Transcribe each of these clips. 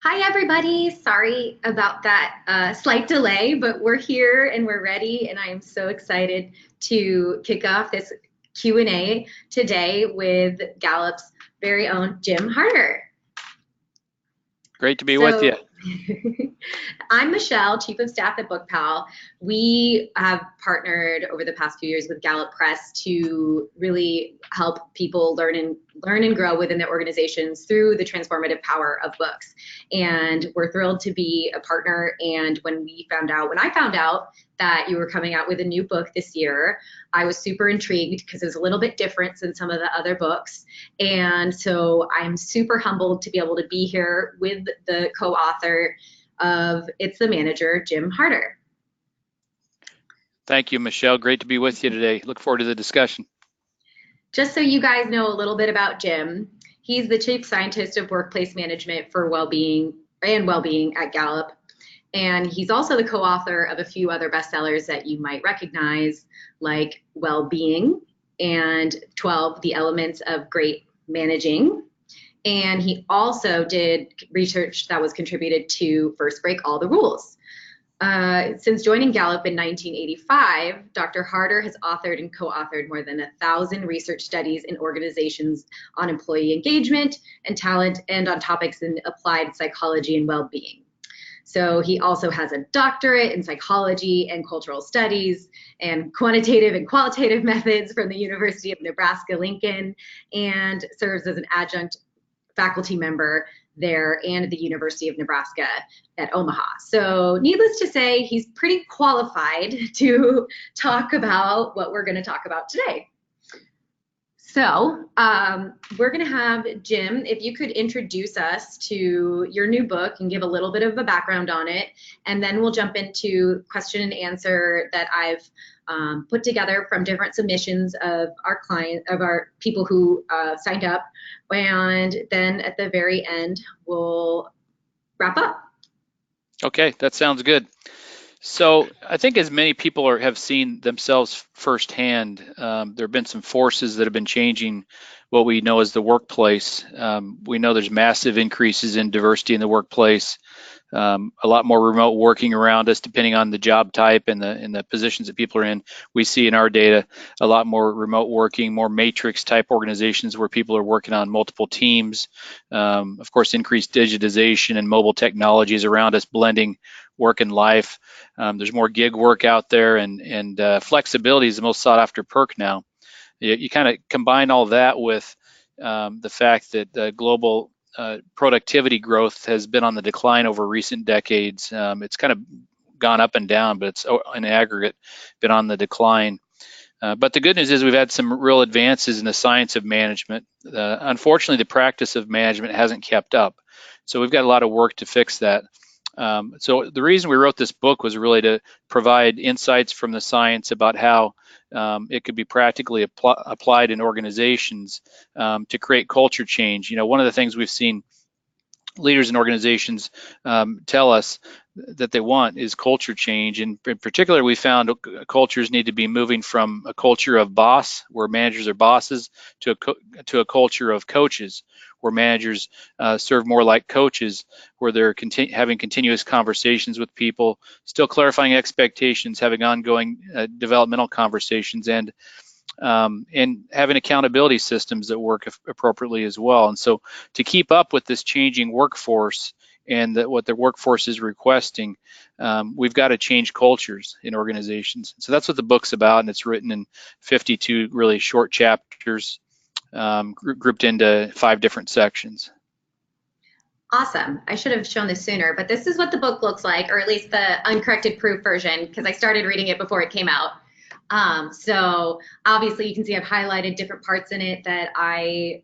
Hi, everybody. Sorry about that slight delay, but we're here and we're ready, and I am so excited to kick off this Q&A today with Gallup's very own Jim Harter. Great to be with you. So I'm Michelle, Chief of Staff at BookPal. We have partnered over the past few years with Gallup Press to really help people learn and grow within their organizations through the transformative power of books. And we're thrilled to be a partner. And when I found out that you were coming out with a new book this year, I was super intrigued because it was a little bit different than some of the other books. And so I'm super humbled to be able to be here with the co-author of It's the Manager, Jim Harter. Thank you, Michelle. Great to be with you today. Look forward to the discussion. Just so you guys know a little bit about Jim, he's the Chief Scientist of Workplace Management for Wellbeing at Gallup. And he's also the co-author of a few other bestsellers that you might recognize, like Wellbeing and 12 The Elements of Great Managing. And he also did research that was contributed to First Break All the Rules. Since joining Gallup in 1985, Dr. Harter has authored and co-authored more than 1,000 research studies in organizations on employee engagement and talent and on topics in applied psychology and well-being. So he also has a doctorate in psychology and cultural studies and quantitative and qualitative methods from the University of Nebraska-Lincoln, and serves as an adjunct faculty member there and at the University of Nebraska at Omaha. So needless to say, he's pretty qualified to talk about what we're going to talk about today. So we're going to have Jim, if you could introduce us to your new book and give a little bit of a background on it, and then we'll jump into question and answer that I've put together from different submissions of our people who signed up, and then at the very end we'll wrap up. Okay, that sounds good. So I think as many people have seen themselves firsthand, there have been some forces that have been changing what we know as the workplace. We know there's massive increases in diversity in the workplace, a lot more remote working around us depending on the job type and the positions that people are in. We see in our data a lot more remote working, more matrix type organizations where people are working on multiple teams. Of course, increased digitization and mobile technologies around us blending work and life. There's more gig work out there, and flexibility is the most sought after perk now. You kind of combine all that with the fact that global productivity growth has been on the decline over recent decades. It's kind of gone up and down, but it's in aggregate been on the decline. But the good news is we've had some real advances in the science of management. Unfortunately, the practice of management hasn't kept up. So we've got a lot of work to fix that. So the reason we wrote this book was really to provide insights from the science about how it could be practically applied in organizations to create culture change. You know, one of the things we've seen leaders in organizations tell us that they want is culture change. And in particular, we found cultures need to be moving from a culture of boss, where managers are bosses, to a culture of coaches, where managers serve more like coaches, where they're having continuous conversations with people, still clarifying expectations, having ongoing developmental conversations, and having accountability systems that work appropriately as well. And so to keep up with this changing workforce and what the workforce is requesting, we've got to change cultures in organizations. So that's what the book's about, and it's written in 52 really short chapters, grouped into 5 different sections. Awesome. I should have shown this sooner, but this is what the book looks like, or at least the uncorrected proof version, because I started reading it before it came out. So obviously you can see I've highlighted different parts in it that I,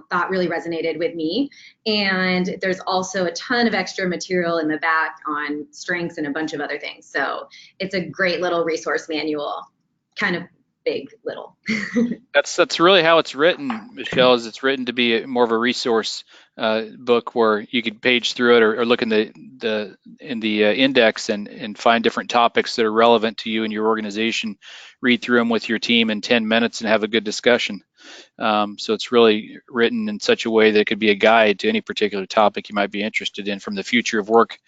thought really resonated with me. And there's also a ton of extra material in the back on strengths and a bunch of other things. So it's a great little resource manual, kind of big little. That's really how it's written, Michelle. Is it's written to be more of a resource book where you could page through it or look in the index and find different topics that are relevant to you and your organization. Read through them with your team in 10 minutes and have a good discussion. So it's really written in such a way that it could be a guide to any particular topic you might be interested in, from the future of work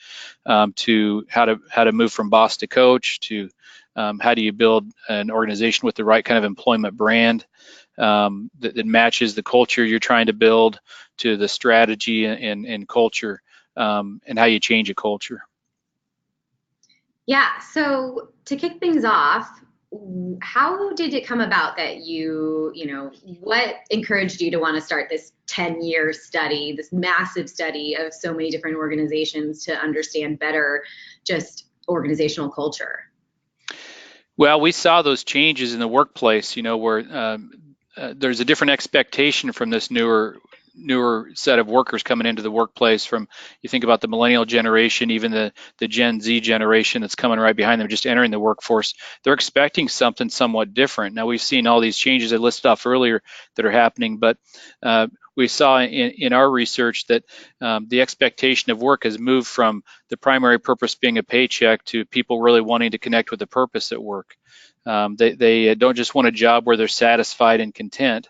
to how to move from boss to coach, to how do you build an organization with the right kind of employment brand that matches the culture you're trying to build, to the strategy and culture, and how you change a culture. Yeah, so to kick things off, how did it come about that what encouraged you to want to start this 10-year study, this massive study of so many different organizations to understand better just organizational culture? Well, we saw those changes in the workplace, where there's a different expectation from this newer set of workers coming into the workplace. From, you think about the millennial generation, even the Gen Z generation that's coming right behind them, just entering the workforce, they're expecting something somewhat different. Now, we've seen all these changes I listed off earlier that are happening, but we saw in our research that the expectation of work has moved from the primary purpose being a paycheck to people really wanting to connect with the purpose at work. They don't just want a job where they're satisfied and content,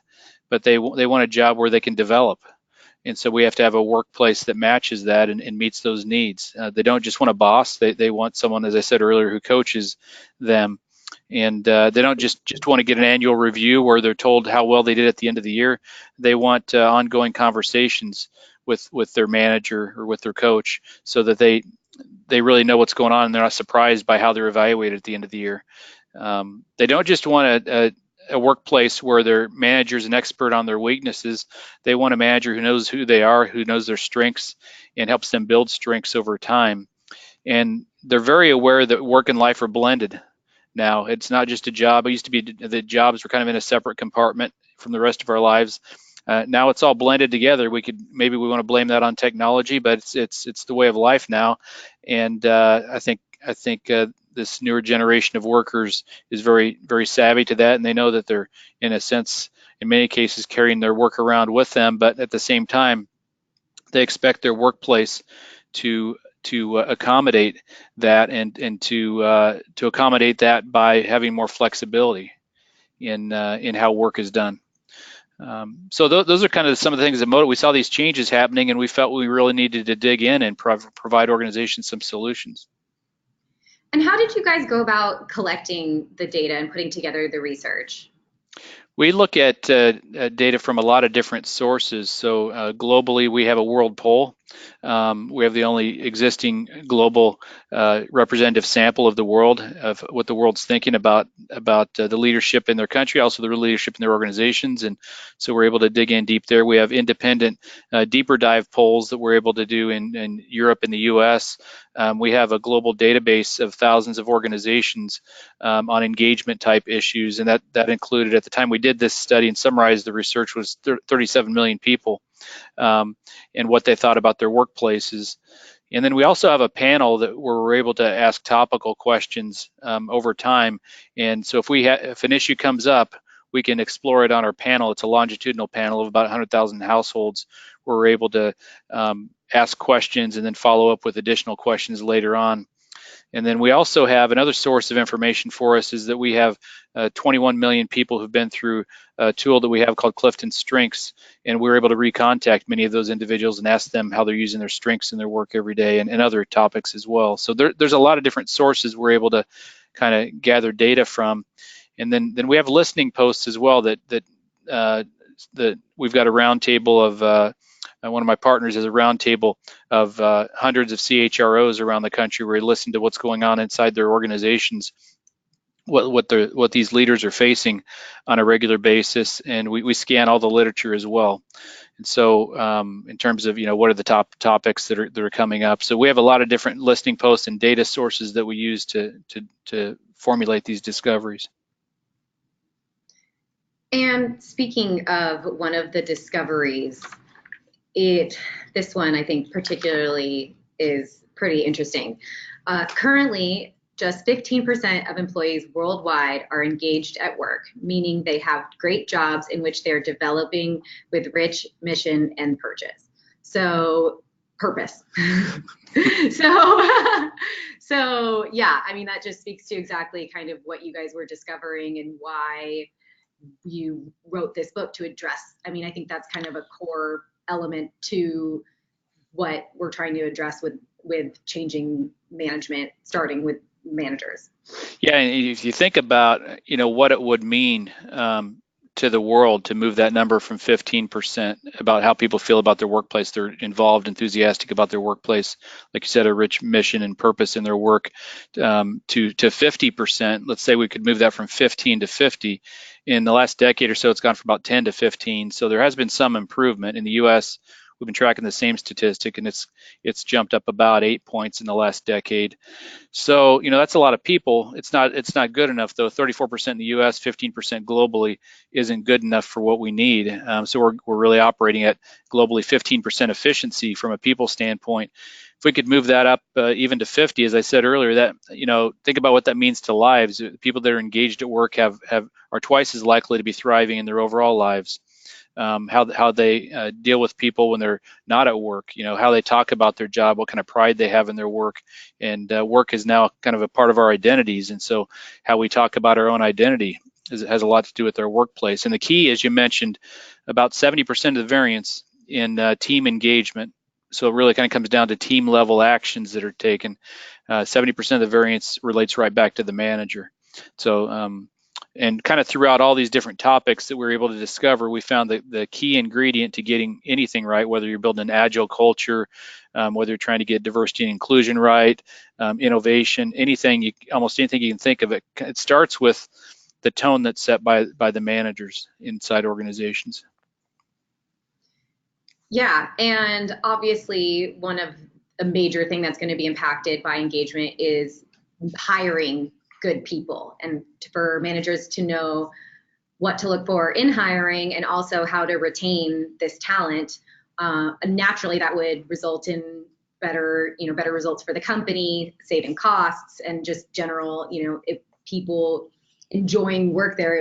but they want a job where they can develop. And so we have to have a workplace that matches that and meets those needs. They don't just want a boss. They want someone, as I said earlier, who coaches them. And they don't just want to get an annual review where they're told how well they did at the end of the year. They want ongoing conversations with their manager or with their coach, so that they really know what's going on and they're not surprised by how they're evaluated at the end of the year. They don't just want a workplace where their manager's an expert on their weaknesses. They want a manager who knows who they are, who knows their strengths, and helps them build strengths over time. And they're very aware that work and life are blended now. It's not just a job. It used to be the jobs were kind of in a separate compartment from the rest of our lives. Now it's all blended together. We want to blame that on technology, but it's the way of life now. And I think this newer generation of workers is very, very savvy to that, and they know that they're, in a sense, in many cases, carrying their work around with them. But at the same time, they expect their workplace to accommodate that, and to accommodate that by having more flexibility in how work is done. So those are kind of some of the things that we saw these changes happening, and we felt we really needed to dig in and provide organizations some solutions. And how did you guys go about collecting the data and putting together the research? We look at data from a lot of different sources. So globally, we have a world poll. We have the only existing global representative sample of the world, of what the world's thinking about the leadership in their country, also the leadership in their organizations. And so we're able to dig in deep there. We have independent deeper dive polls that we're able to do in Europe and the US. We have a global database of thousands of organizations on engagement type issues, and that included, at the time we did this study and summarized the research, was 37 million people, and what they thought about their workplaces. And then we also have a panel where we're able to ask topical questions over time. And so if an issue comes up, we can explore it on our panel. It's a longitudinal panel of about 100,000 households, where we're able to ask questions and then follow up with additional questions later on. And then we also have another source of information for us, is that we have 21 million people who've been through a tool that we have called Clifton Strengths, and we're able to recontact many of those individuals and ask them how they're using their strengths in their work every day, and other topics as well. So there's a lot of different sources we're able to kind of gather data from. And then we have listening posts as well that we've got a roundtable of one of my partners has a roundtable of hundreds of CHROs around the country, where we listen to what's going on inside their organizations, what these leaders are facing on a regular basis, and we scan all the literature as well. And so in terms of what are the top topics that are coming up, so we have a lot of different listening posts and data sources that we use to formulate these discoveries. And speaking of one of the discoveries, this one I think particularly is pretty interesting. Currently, just 15% of employees worldwide are engaged at work, meaning they have great jobs in which they're developing with rich mission and purpose. So so yeah, I mean, that just speaks to exactly kind of what you guys were discovering, and why you wrote this book to address. I mean, I think that's kind of a core element to what we're trying to address with changing management, starting with managers. Yeah, and if you think about, what it would mean to the world to move that number from 15% about how people feel about their workplace, they're involved, enthusiastic about their workplace, like you said, a rich mission and purpose in their work, to 50%. Let's say we could move that from 15 to 50. In the last decade or so, it's gone from about 10 to 15. So there has been some improvement in the U.S. We've been tracking the same statistic, and it's jumped up about 8 points in the last decade. So, that's a lot of people. It's not good enough though. 34% in the U.S., 15% globally isn't good enough for what we need. So we're really operating at globally 15% efficiency from a people standpoint. If we could move that up even to 50, as I said earlier, that think about what that means to lives. People that are engaged at work are twice as likely to be thriving in their overall lives. How they deal with people when they're not at work, how they talk about their job, what kind of pride they have in their work. And work is now kind of a part of our identities. And so how we talk about our own identity has a lot to do with our workplace. And the key, as you mentioned, about 70% of the variance in team engagement. So it really kind of comes down to team level actions that are taken. 70% of the variance relates right back to the manager. So and kind of throughout all these different topics that we were able to discover, we found that the key ingredient to getting anything right, whether you're building an agile culture, whether you're trying to get diversity and inclusion right, innovation, almost anything you can think of, it starts with the tone that's set by the managers inside organizations. Yeah, and obviously one of a major thing that's going to be impacted by engagement is hiring good people, and for managers to know what to look for in hiring and also how to retain this talent. Naturally, that would result in better results for the company, saving costs, and just general, if people enjoying work there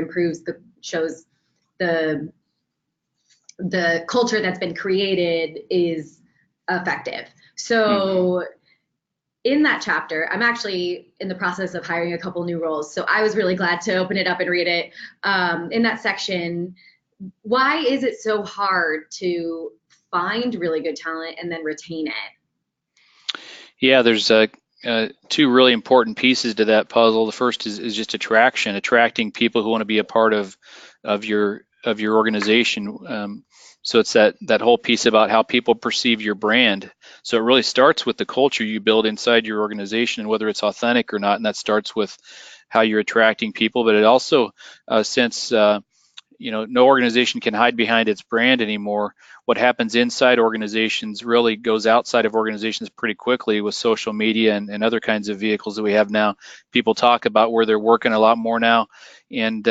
shows the culture that's been created is effective. So in that chapter, I'm actually in the process of hiring a couple new roles. So I was really glad to open it up and read it. In that section, why is it so hard to find really good talent and then retain it? Yeah, there's two really important pieces to that puzzle. The first is just attracting people who want to be a part of your organization. So it's that whole piece about how people perceive your brand. So it really starts with the culture you build inside your organization and whether it's authentic or not. And that starts with how you're attracting people. But it also, since no organization can hide behind its brand anymore, what happens inside organizations really goes outside of organizations pretty quickly with social media and other kinds of vehicles that we have now. People talk about where they're working a lot more now. And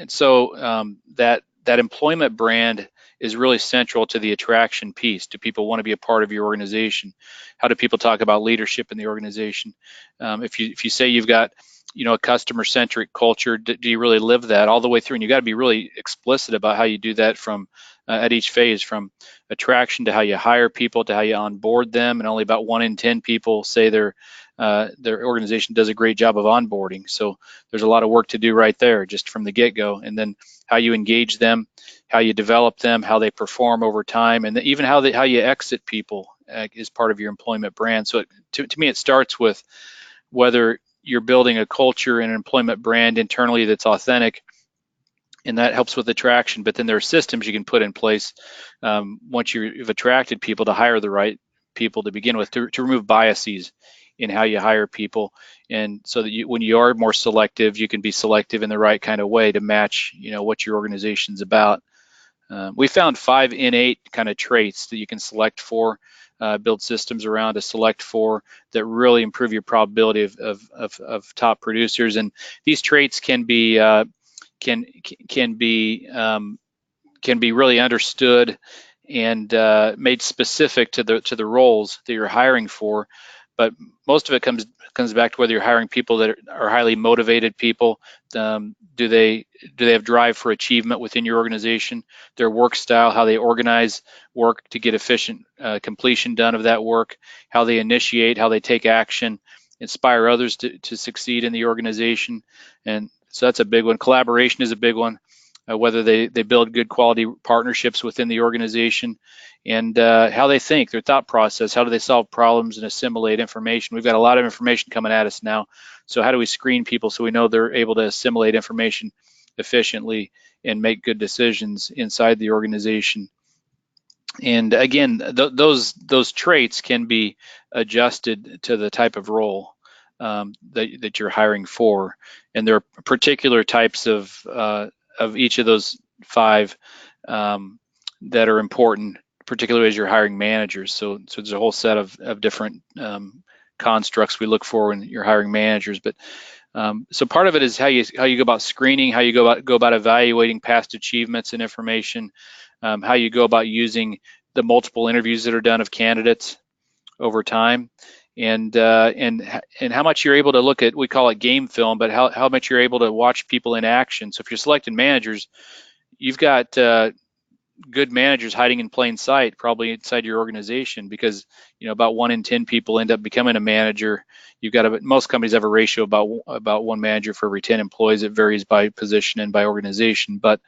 so that employment brand is really central to the attraction piece. Do people want to be a part of your organization? How do people talk about leadership in the organization? If you say you've got a customer-centric culture, do you really live that all the way through? And you got to be really explicit about how you do that from at each phase, from attraction to how you hire people to how you onboard them. And only about 1 in 10 people say their organization does a great job of onboarding. So there's a lot of work to do right there, just from the get-go. And then how you engage them, how you develop them, how they perform over time, and even how you exit people is part of your employment brand. So to me, it starts with whether you're building a culture and an employment brand internally that's authentic, and that helps with attraction. But then there are systems you can put in place once you've attracted people to hire the right people to begin with, to remove biases in how you hire people, and so that when you are more selective, you can be selective in the right kind of way to match what your organization's about. We found 5 innate kind of traits that you can select for, build systems around to select for, that really improve your probability of top producers. And these traits can be really understood and made specific to the roles that you're hiring for. But most of it comes back to whether you're hiring people that are highly motivated people. Do they have drive for achievement within your organization? Their work style, how they organize work to get efficient completion done of that work, how they initiate, how they take action, inspire others to succeed in the organization. And so that's a big one. Collaboration is a big one. whether they build good quality partnerships within the organization, and how they think, their thought process, how do they solve problems and assimilate information. We've got a lot of information coming at us now, so how do we screen people so we know they're able to assimilate information efficiently and make good decisions inside the organization. And again, those traits can be adjusted to the type of role that you're hiring for, and there are particular types of each of those five that are important, particularly as you're hiring managers. So there's a whole set of different constructs we look for when you're hiring managers. But so part of it is how you go about screening, how you go about evaluating past achievements and information, how you go about using the multiple interviews that are done of candidates over time, and how much you're able to look at, we call it game film, but how much you're able to watch people in action. So if you're selecting managers, you've got good managers hiding in plain sight, probably inside your organization, because about 1 in 10 people end up becoming a manager. You've got most companies have a ratio about 1 manager for every 10 employees. It varies by position and by organization, but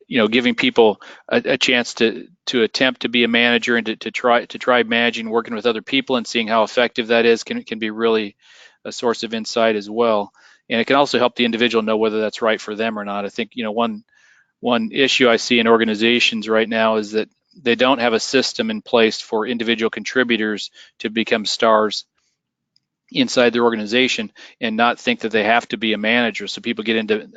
giving people a chance to attempt to be a manager and to try managing, working with other people, and seeing how effective that is can be really a source of insight as well. And it can also help the individual know whether that's right for them or not. I think one issue I see in organizations right now is that they don't have a system in place for individual contributors to become stars inside their organization and not think that they have to be a manager. So people get into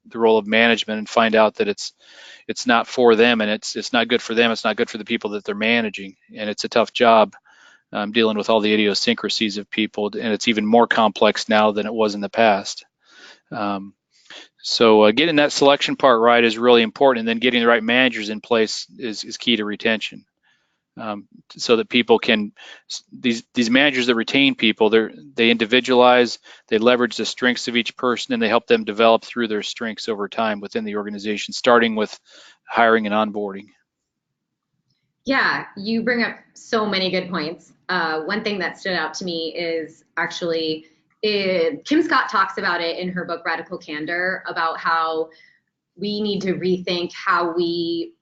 the role of management and find out that it's not for them, and it's not good for them. It's not good for the people that they're managing, and it's a tough job dealing with all the idiosyncrasies of people, and it's even more complex now than it was in the past. So getting that selection part right is really important, and then getting the right managers in place is key to retention. So that people can, these managers that retain people, they individualize, they leverage the strengths of each person, and they help them develop through their strengths over time within the organization, starting with hiring and onboarding. Yeah, you bring up so many good points. One thing that stood out to me is actually Kim Scott talks about it in her book Radical Candor, about how we need to rethink how we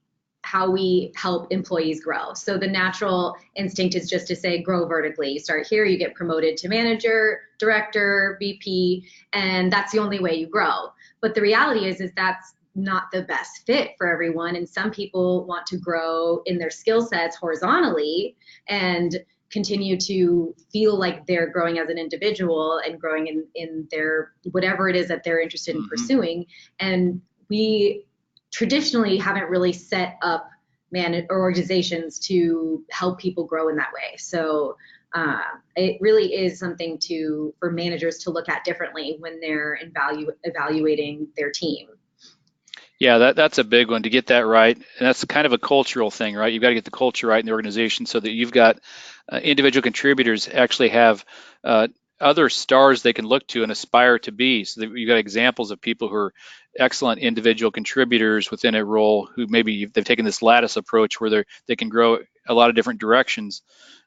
help employees grow. So the natural instinct is just to say grow vertically. You start here, you get promoted to manager, director, VP, and that's the only way you grow. But the reality is that's not the best fit for everyone. And some people want to grow in their skill sets horizontally and continue to feel like they're growing as an individual and growing in their whatever it is that they're interested in pursuing. And we traditionally haven't really set up organizations to help people grow in that way. So it really is something for managers to look at differently when they're evaluating their team. Yeah, that's a big one, to get that right. And that's kind of a cultural thing, right? You've got to get the culture right in the organization so that you've got individual contributors actually have other stars they can look to and aspire to be. So that you've got examples of people who are excellent individual contributors within a role, who maybe they've taken this lattice approach where they can grow a lot of different directions,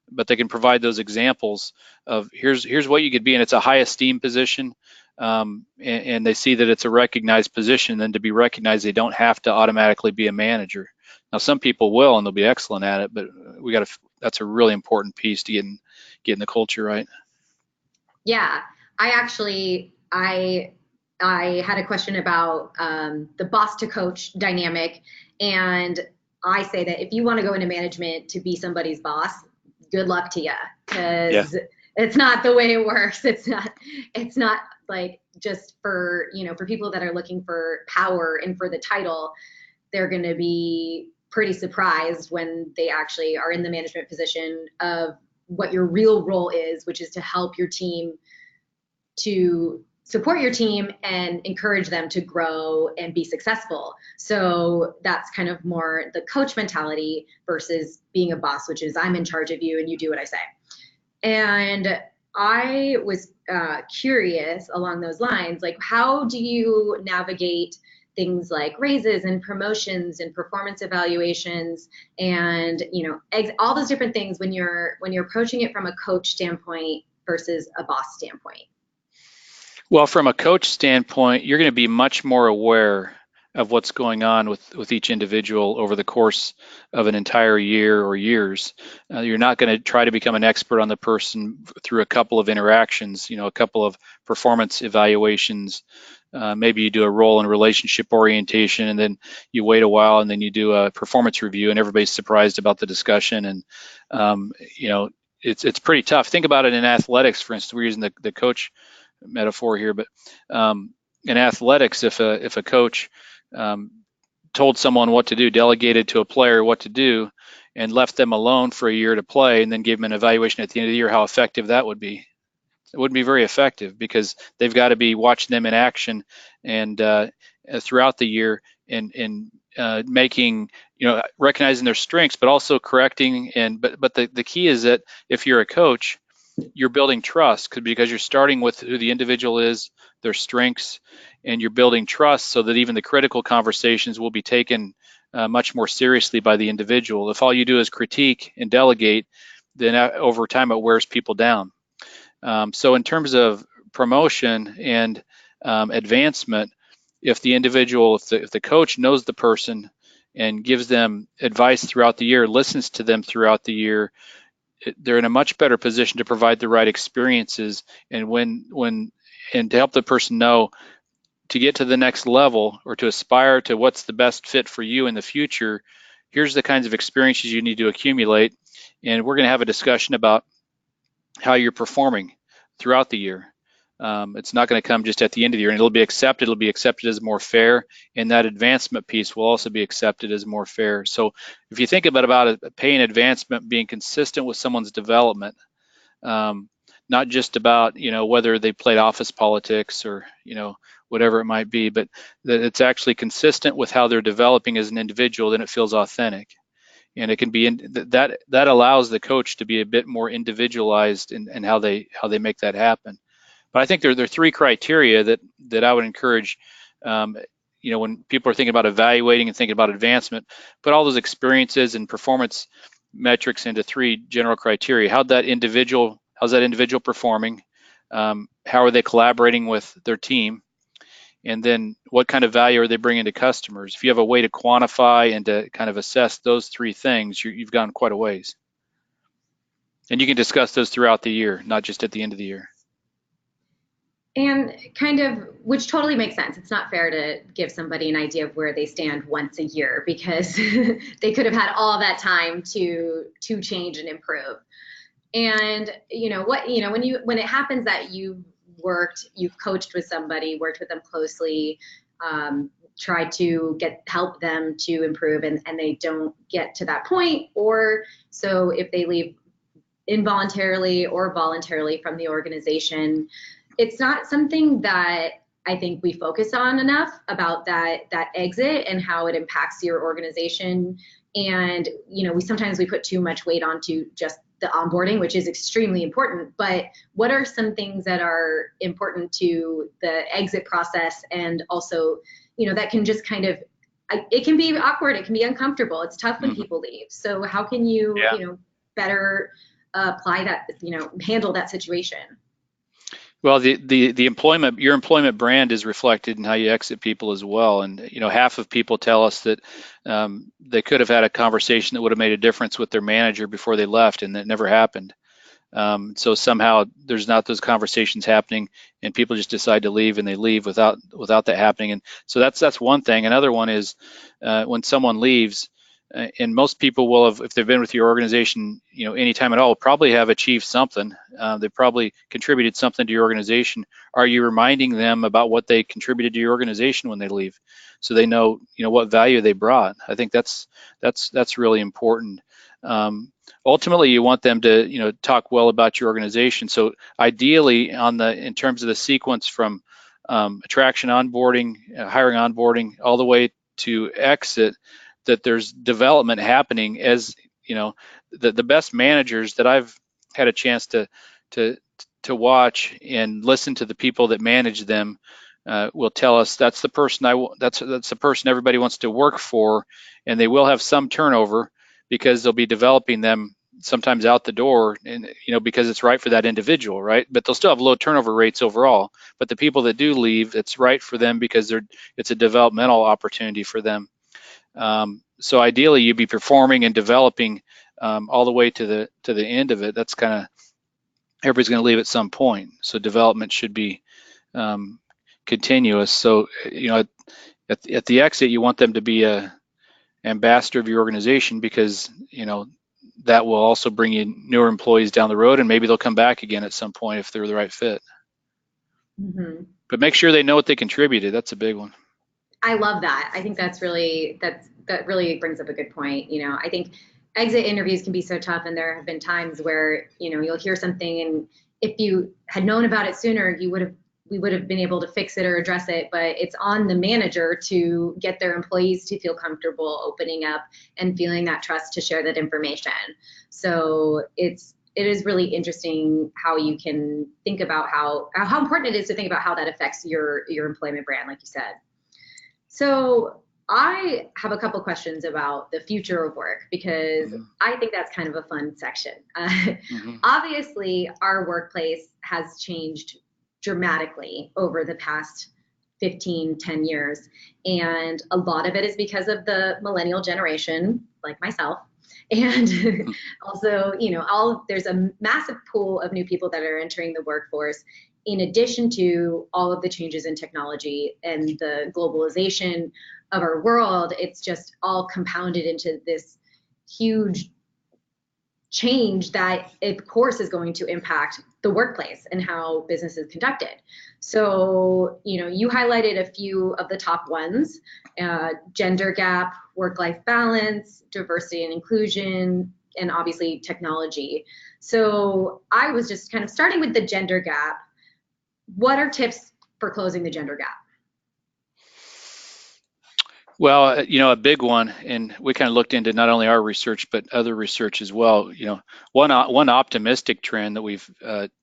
but they can provide those examples of here's what you could be, and it's a high esteem position. And they see that it's a recognized position, then to be recognized, they don't have to automatically be a manager. Now, some people will, and they'll be excellent at it, but that's a really important piece to getting the culture right. Yeah, I had a question about the boss to coach dynamic, and I say that if you want to go into management to be somebody's boss, good luck to you, because it's not the way it works. It's not like just for people that are looking for power and for the title. They're going to be pretty surprised when they actually are in the management position of what your real role is, which is to help your team, to support your team and encourage them to grow and be successful. So that's kind of more the coach mentality versus being a boss, which is I'm in charge of you and you do what I say. And I was curious along those lines, like, how do you navigate things like raises and promotions and performance evaluations and all those different things when you're approaching it from a coach standpoint versus a boss standpoint? Well, from a coach standpoint, you're going to be much more aware of what's going on with each individual over the course of an entire year or years. You're not going to try to become an expert on the person through a couple of interactions, a couple of performance evaluations. Maybe you do a role and relationship orientation, and then you wait a while, and then you do a performance review, and everybody's surprised about the discussion. And um, you know, it's pretty tough. Think about it in athletics, for instance. We're using the coach metaphor here, but in athletics, if a coach um, told someone what to do, delegated to a player what to do, and left them alone for a year to play, and then gave them an evaluation at the end of the year, how effective that would be. It wouldn't be very effective because they've got to be watching them in action and throughout the year and making, recognizing their strengths, but also correcting. But the key is that if you're a coach, you're building trust because you're starting with who the individual is, their strengths, and you're building trust so that even the critical conversations will be taken much more seriously by the individual. If all you do is critique and delegate, then over time it wears people down. So in terms of promotion and advancement, if the individual, if the coach knows the person and gives them advice throughout the year, listens to them throughout the year, they're in a much better position to provide the right experiences. And and to help the person know to get to the next level or to aspire to what's the best fit for you in the future, here's the kinds of experiences you need to accumulate. And we're going to have a discussion about how you're performing throughout the year. It's not going to come just at the end of the year, and it'll be accepted. It'll be accepted as more fair, and that advancement piece will also be accepted as more fair. So if you think about pay and advancement being consistent with someone's development, not just about whether they played office politics or whatever it might be, but that it's actually consistent with how they're developing as an individual, then it feels authentic. And it can be that allows the coach to be a bit more individualized in how they make that happen. But I think there are three criteria that I would encourage. When people are thinking about evaluating and thinking about advancement, put all those experiences and performance metrics into three general criteria. How's that individual performing? How are they collaborating with their team? And then what kind of value are they bringing to customers? If you have a way to quantify and to kind of assess those three things, you've gone quite a ways. And you can discuss those throughout the year, not just at the end of the year. And which totally makes sense. It's not fair to give somebody an idea of where they stand once a year because they could have had all that time to change and improve. And when it happens that you've coached with somebody, worked with them closely, tried to help them to improve, and they don't get to that point, or so if they leave involuntarily or voluntarily from the organization, it's not something that I think we focus on enough about that exit and how it impacts your organization. And we put too much weight onto just the onboarding, which is extremely important, but what are some things that are important to the exit process? And also, that can just it can be awkward, it can be uncomfortable, it's tough when people leave. So how can you, better apply that, handle that situation? Well, your employment brand is reflected in how you exit people as well. And half of people tell us that they could have had a conversation that would have made a difference with their manager before they left, and that never happened. So somehow there's not those conversations happening, and people just decide to leave, and they leave without that happening. And so that's one thing. Another one is when someone leaves. And most people will have, if they've been with your organization, any time at all, probably have achieved something. They've probably contributed something to your organization. Are you reminding them about what they contributed to your organization when they leave, so they know, what value they brought? I think that's really important. Ultimately, you want them to, talk well about your organization. So ideally, in terms of the sequence from attraction, onboarding, hiring, onboarding, all the way to exit, that there's development happening. As the best managers that I've had a chance to watch and listen to, the people that manage them will tell us that's the person that's the person everybody wants to work for, and they will have some turnover because they'll be developing them sometimes out the door, and because it's right for that individual, right? But they'll still have low turnover rates overall. But the people that do leave, it's right for them because it's a developmental opportunity for them. So ideally, you'd be performing and developing all the way to the end of it. That's kind of, everybody's going to leave at some point. So development should be continuous. So at the exit, you want them to be a ambassador of your organization, because that will also bring you newer employees down the road, and maybe they'll come back again at some point if they're the right fit. Mm-hmm. But make sure they know what they contributed. That's a big one. I love that. I think that really brings up a good point. I think exit interviews can be so tough, and there have been times where you'll hear something, and if you had known about it sooner, we would have been able to fix it or address it. But it's on the manager to get their employees to feel comfortable opening up and feeling that trust to share that information. So it is really interesting how you can think about how important it is to think about how that affects your employment brand, like you said. So I have a couple questions about the future of work, because I think that's kind of a fun section. Obviously, our workplace has changed dramatically over the past 10 years. And a lot of it is because of the millennial generation, like myself. And also, there's a massive pool of new people that are entering the workforce, in addition to all of the changes in technology and the globalization of our world. It's just all compounded into this huge change that, of course, is going to impact the workplace and how business is conducted. So, you highlighted a few of the top ones: gender gap, work-life balance, diversity and inclusion, and obviously technology. So I was just kind of starting with the gender gap. What are tips for closing the gender gap? Well, a big one, and we kind of looked into not only our research but other research as well. One optimistic trend that we've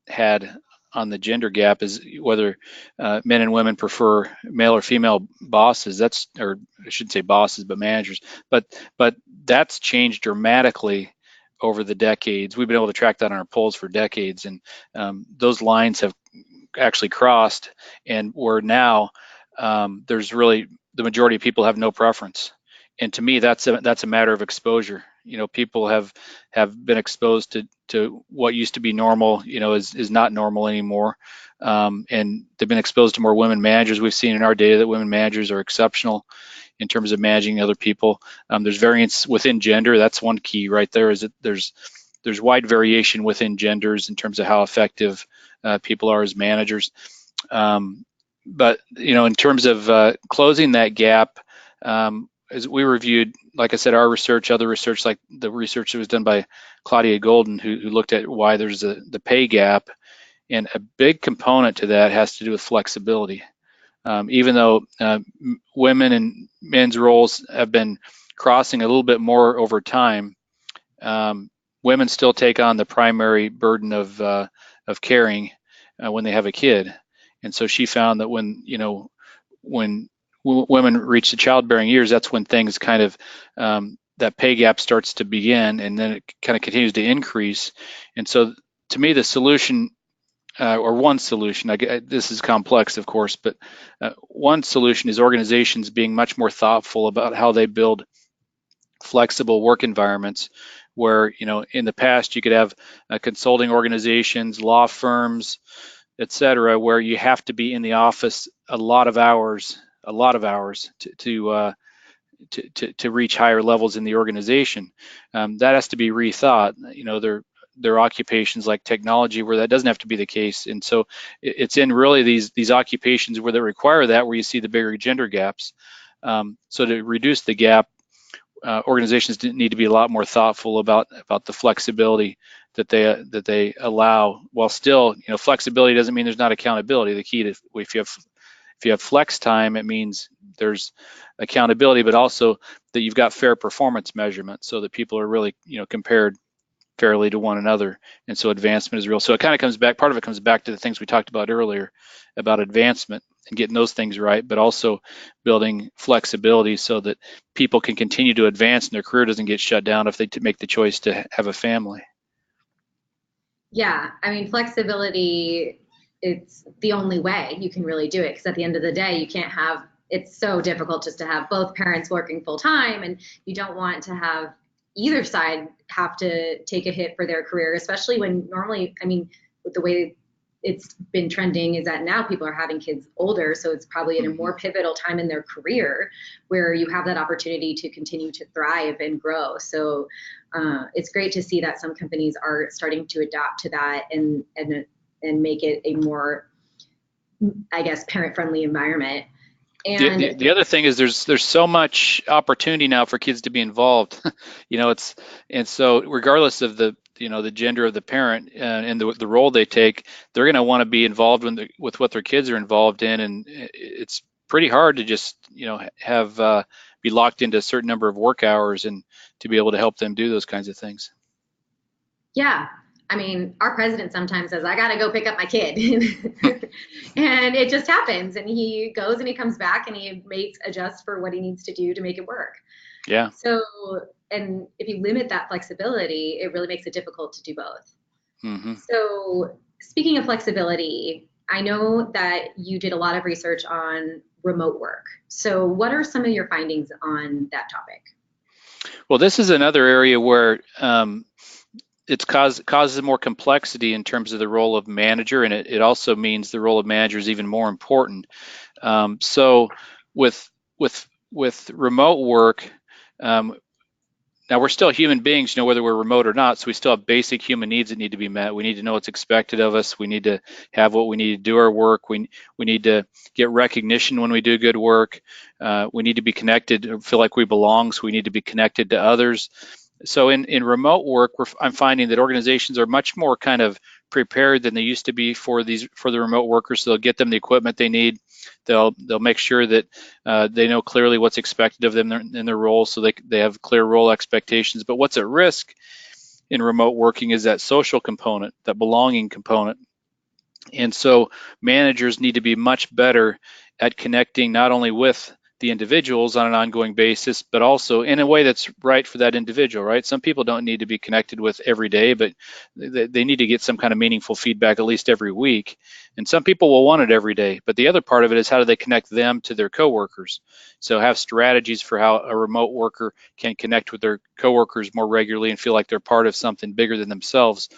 had on the gender gap is whether men and women prefer male or female bosses. Or I shouldn't say bosses, but managers. But that's changed dramatically over the decades. We've been able to track that on our polls for decades, and those lines have actually crossed, and we're now there's really, the majority of people have no preference. And to me, that's a matter of exposure. People have been exposed to what used to be normal, is not normal anymore. And they've been exposed to more women managers. We've seen in our data that women managers are exceptional in terms of managing other people. There's variance within gender. That's one key right there, is that there's wide variation within genders in terms of how effective people are as managers. But in terms of closing that gap, as we reviewed, like I said, our research, other research, like the research that was done by Claudia Golden, who looked at why there's the pay gap, and a big component to that has to do with flexibility. Even though women and men's roles have been crossing a little bit more over time, women still take on the primary burden of caring when they have a kid. And so she found that when women reach the childbearing years, that's when things kind of that pay gap starts to begin, and then it kind of continues to increase. And so, to me, the solution, or one solution, this is complex, of course, but one solution is organizations being much more thoughtful about how they build flexible work environments, where in the past you could have consulting organizations, law firms, et cetera, where you have to be in the office a lot of hours to reach higher levels in the organization. That has to be rethought. There are occupations like technology where that doesn't have to be the case, and so it's in really these occupations where they require that, where you see the bigger gender gaps. So to reduce the gap, organizations need to be a lot more thoughtful about the flexibility that they allow, while still, flexibility doesn't mean there's not accountability. The key to, if you have flex time, it means there's accountability, but also that you've got fair performance measurement, so that people are really compared fairly to one another, and so advancement is real. So it kind of comes back, part of it comes back to the things we talked about earlier about advancement. and getting those things right, but also building flexibility so that people can continue to advance and their career doesn't get shut down if they make the choice to have a family. Yeah, I mean, flexibility, it's the only way you can really do it because at the end of the day, you can't have, it's so difficult just to have both parents working full time, and you don't want to have either side have to take a hit for their career, especially when normally, I mean, with the way it's been trending is that now people are having kids older, so it's probably in a more pivotal time in their career where you have that opportunity to continue to thrive and grow. So it's great to see that some companies are starting to adapt to that and make it a more, I guess, parent-friendly environment. And The other thing is there's so much opportunity now for kids to be involved. It's, and so regardless of the gender of the parent and the role they take, they're going to want to be involved with what their kids are involved in, and it's pretty hard to just have be locked into a certain number of work hours and to be able to help them do those kinds of things. yeah, I mean, our president sometimes says, I got to go pick up my kid. And it just happens. And he goes and he comes back and he makes adjusts for what he needs to do to make it work. Yeah. So, and if you limit that flexibility, it really makes it difficult to do both. Mm-hmm. So, speaking of flexibility, I know that you did a lot of research on remote work. So, what are some of your findings on that topic? Well, this is another area where it causes more complexity in terms of the role of manager, and it also means the role of manager is even more important. So with remote work, now we're still human beings, whether we're remote or not, so we still have basic human needs that need to be met. We need to know what's expected of us. We need to have what we need to do our work. We need to get recognition when we do good work. We need to be connected, feel like we belong, so we need to be connected to others. So in remote work, I'm finding that organizations are much more kind of prepared than they used to be for the remote workers. So they'll get them the equipment they need. They'll make sure that they know clearly what's expected of them in their role, so they have clear role expectations. But what's at risk in remote working is that social component, that belonging component. And so managers need to be much better at connecting not only with the individuals on an ongoing basis, but also in a way that's right for that individual, right? Some people don't need to be connected with every day, but they need to get some kind of meaningful feedback at least every week. And some people will want it every day, but the other part of it is how do they connect them to their coworkers? So have strategies for how a remote worker can connect with their coworkers more regularly and feel like they're part of something bigger than themselves.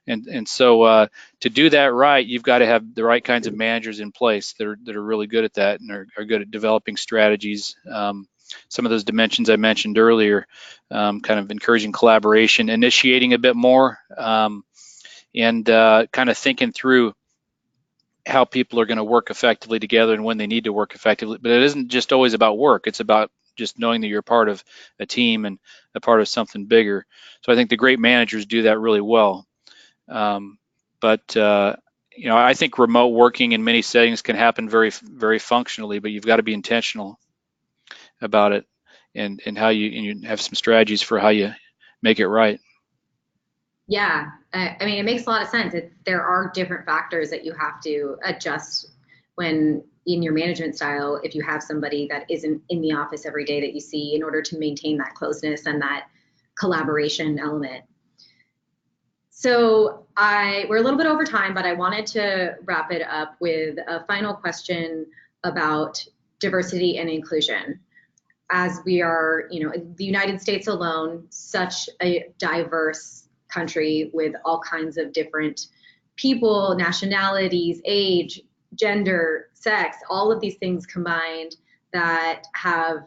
And so to do that right, you've got to have the right kinds of managers in place that are really good at that and are good at developing strategies. Some of those dimensions I mentioned earlier, kind of encouraging collaboration, initiating a bit more, and kind of thinking through how people are going to work effectively together and when they need to work effectively. But it isn't just always about work. It's about just knowing that you're part of a team and a part of something bigger. So I think the great managers do that really well. But I think remote working in many settings can happen very, very functionally, but you've got to be intentional about it and how you have some strategies for how you make it right. Yeah, I mean, it makes a lot of sense. There are different factors that you have to adjust when in your management style, if you have somebody that isn't in the office every day that you see in order to maintain that closeness and that collaboration element. So we're a little bit over time, but I wanted to wrap it up with a final question about diversity and inclusion. As we are, the United States alone, such a diverse country with all kinds of different people, nationalities, age, gender, sex, all of these things combined that have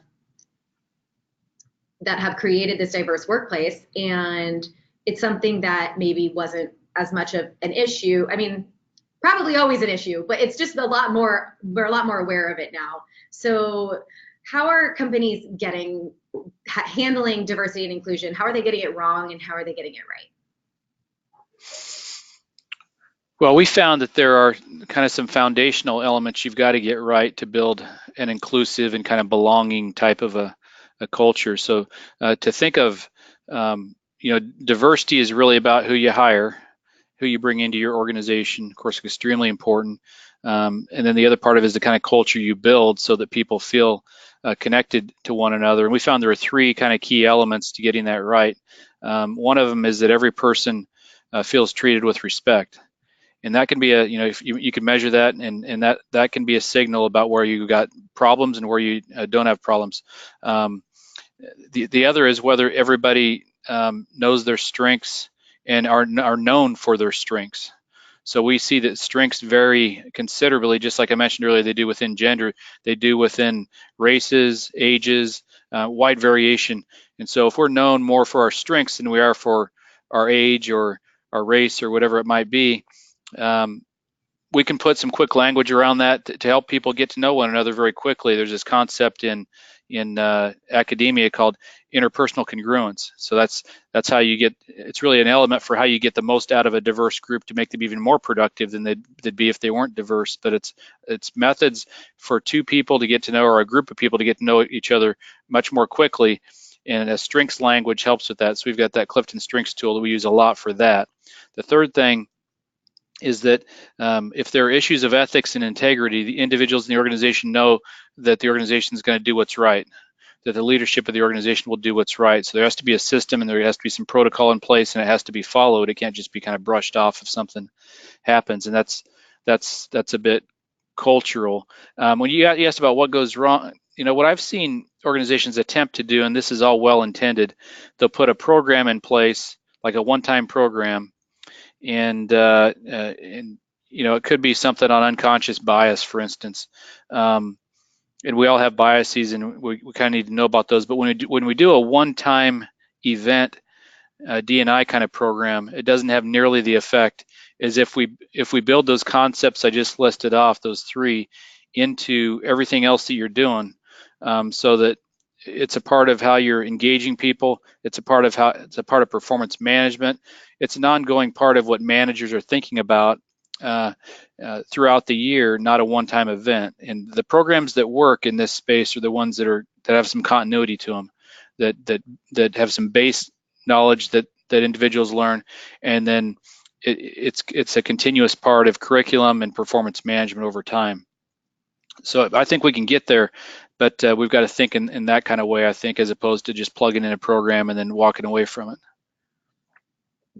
created this diverse workplace. And it's something that maybe wasn't as much of an issue. I mean, probably always an issue, but it's just we're a lot more aware of it now. So how are companies handling diversity and inclusion? How are they getting it wrong and how are they getting it right? Well, we found that there are kind of some foundational elements you've got to get right to build an inclusive and kind of belonging type of a culture. So to think of, diversity is really about who you hire, who you bring into your organization, of course, extremely important. And then the other part of it is the kind of culture you build so that people feel connected to one another. And we found there are three kind of key elements to getting that right. One of them is that every person feels treated with respect. And that can be if you can measure that, and that can be a signal about where you got problems and where you don't have problems. The other is whether everybody knows their strengths and are known for their strengths. So we see that strengths vary considerably, just like I mentioned earlier, they do within gender, they do within races, ages, wide variation. And so if we're known more for our strengths than we are for our age or our race or whatever it might be, we can put some quick language around that to help people get to know one another very quickly. There's this concept in academia called interpersonal congruence. So that's how you get. It's really an element for how you get the most out of a diverse group to make them even more productive than they'd be if they weren't diverse. But it's methods for two people to get to know, or a group of people to get to know each other much more quickly. And a strengths language helps with that. So we've got that Clifton Strengths tool that we use a lot for that. The third thing is that if there are issues of ethics and integrity, the individuals in the organization know that the organization is going to do what's right, that the leadership of the organization will do what's right. So there has to be a system, and there has to be some protocol in place, and it has to be followed. It can't just be kind of brushed off if something happens, and that's a bit cultural. When you asked about what goes wrong, what I've seen organizations attempt to do, and this is all well intended, they'll put a program in place, like a one-time program, and it could be something on unconscious bias, for instance. And we all have biases, and we kind of need to know about those. But when we do a one-time event, D&I kind of program, it doesn't have nearly the effect as if we build those concepts I just listed off, those three, into everything else that you're doing, so that it's a part of how you're engaging people. It's a part of performance management. It's an ongoing part of what managers are thinking about throughout the year, not a one-time event. And the programs that work in this space are the ones that have some continuity to them, that have some base knowledge that individuals learn, and then it's a continuous part of curriculum and performance management over time. So I think we can get there, but we've got to think in that kind of way, I think, as opposed to just plugging in a program and then walking away from it.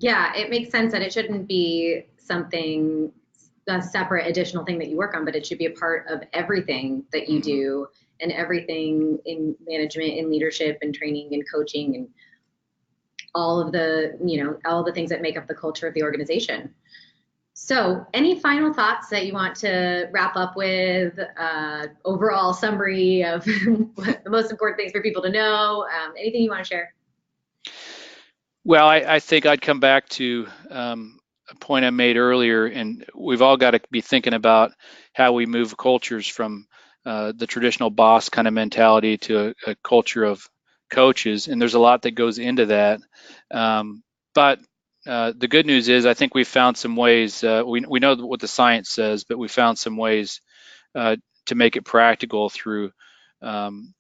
Yeah, it makes sense that it shouldn't be a separate additional thing that you work on, but it should be a part of everything that you do, and everything in management and leadership and training and coaching and all of the things that make up the culture of the organization. So any final thoughts that you want to wrap up with, overall summary of what the most important things for people to know, anything you want to share? Well, I think I'd come back to a point I made earlier, and we've all got to be thinking about how we move cultures from the traditional boss kind of mentality to a culture of coaches, and there's a lot that goes into that. But the good news is I think we've found some ways, we know what the science says, but we found some ways to make it practical through, and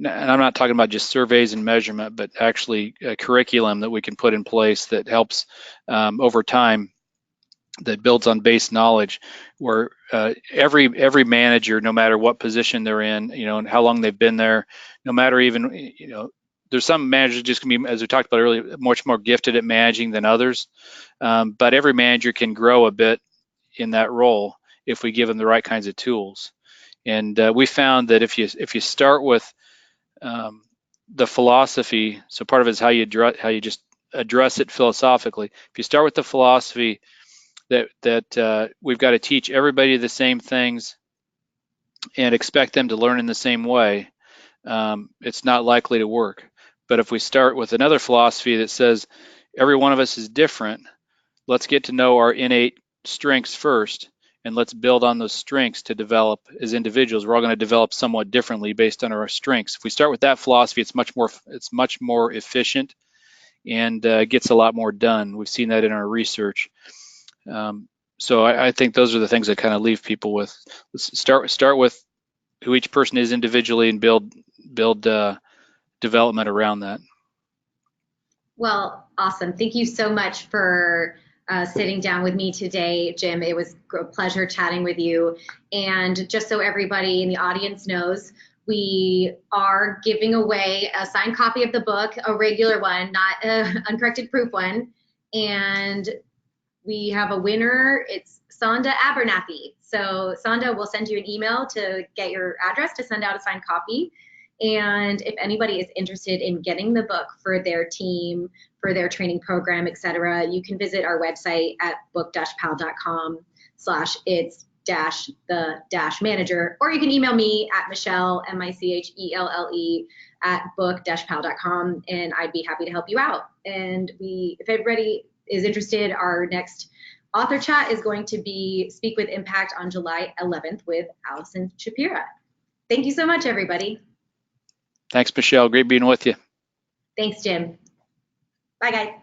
I'm not talking about just surveys and measurement, but actually a curriculum that we can put in place that helps over time, that builds on base knowledge, where every manager, no matter what position they're in, and how long they've been there, no matter even, there's some managers just can be, as we talked about earlier, much more gifted at managing than others. But every manager can grow a bit in that role if we give them the right kinds of tools. And we found that if you start with the philosophy, so part of it is how you just address it philosophically. If you start with the philosophy that we've got to teach everybody the same things and expect them to learn in the same way, it's not likely to work. But if we start with another philosophy that says every one of us is different, let's get to know our innate strengths first, and let's build on those strengths to develop as individuals. We're all going to develop somewhat differently based on our strengths. If we start with that philosophy, it's much more efficient and gets a lot more done. We've seen that in our research. So I think those are the things that kind of leave people with. Let's start with who each person is individually and build development around that. Well, awesome. Thank you so much for sitting down with me today, Jim. It was a pleasure chatting with you. And just so everybody in the audience knows, we are giving away a signed copy of the book, a regular one, not an uncorrected proof one. And we have a winner. It's Sonda Abernathy. So Sonda will send you an email to get your address to send out a signed copy. And if anybody is interested in getting the book for their team, for their training program, etc., you can visit our website at book-pal.com/it's-the-manager, or you can email me at Michelle, Michelle, at book-pal.com, and I'd be happy to help you out. And if everybody is interested, our next author chat is going to be Speak with Impact on July 11th with Allison Shapira. Thank you so much, everybody. Thanks, Michelle. Great being with you. Thanks, Jim. Bye, guys.